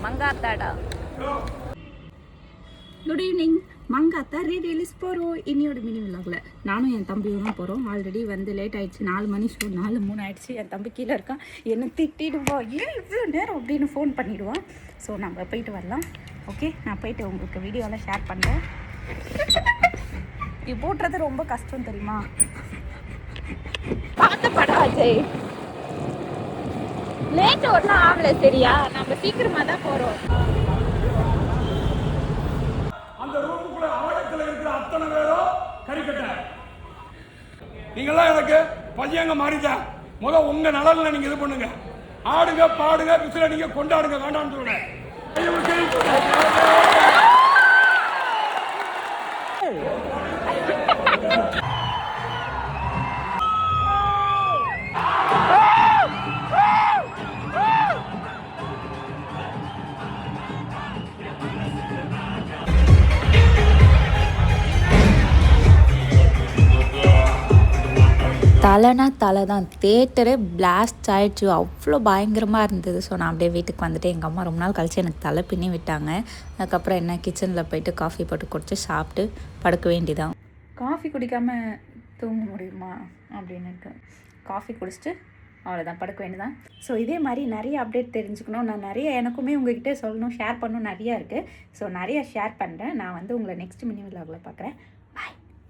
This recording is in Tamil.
மங்காத்தாடா. Good evening. மங்காத்தா ரிலீஸ் போகிறோம். இன்னியோட மினி விலாகில் நானும் என் தம்பியும் தான் போகிறோம். ஆல்ரெடி வந்து லேட் ஆகிடுச்சு. 4 மணி ஷோ, 4:03 ஆகிடுச்சு. என் தம்பி கீழே இருக்கான். என்ன திட்டிடுவான், ஏன் இவ்வளோ நேரம் அப்படின்னு ஃபோன் பண்ணிவிடுவான். ஸோ நம்ம போயிட்டு வரலாம். ஓகே, நான் போயிட்டு உங்களுக்கு வீடியோலாம் ஷேர் பண்ணுறேன். இது போட்டுறது ரொம்ப கஷ்டம் தெரியுமா? பார்த்து படம் அஜய். லேட் ஒன்றும் ஆகலை சரியா? நம்ம சீக்கிரமாக தான் போகிறோம். அந்த ரூமுக்குள்ள ஆழத்துல இருக்கிற அத்தனை பேரும் கறிக்கட்ட. நீங்களாம் எனக்கு பையங்க மாறிதான். முதல் உங்க நலன்ல நீங்க இது பண்ணுங்க. ஆடுங்க, பாடுங்க, விசில நீங்க கொண்டாடுங்க. வேண்டாம்னு சொல்றேன். தலைனா தலை தான். தேட்டரே பிளாஸ்ட் ஆகிடுச்சு. அவ்வளோ பயங்கரமாக இருந்தது. ஸோ நான் அப்படியே வீட்டுக்கு வந்துட்டு எங்கள் அம்மா ரொம்ப நாள் கழிச்சு எனக்கு தலை பின்னி விட்டாங்க. அதுக்கப்புறம் என்ன கிச்சனில் போயிட்டு காஃபி போட்டு குடிச்சு சாப்பிட்டு படுக்க வேண்டியதான். காஃபி குடிக்காமல் தூங்க முடியுமா அப்படின்னு காஃபி குடிச்சிட்டு அவ்வளோதான் படுக்க வேண்டியதான். ஸோ இதே மாதிரி நிறைய அப்டேட் தெரிஞ்சுக்கணும். நான் நிறைய எனக்குமே உங்கள்கிட்ட சொல்லணும், ஷேர் பண்ணணும் நிறையா இருக்குது. ஸோ நிறையா ஷேர் பண்ணுறேன். நான் வந்து உங்களை நெக்ஸ்ட் மினி விலாகில் பார்க்குறேன்.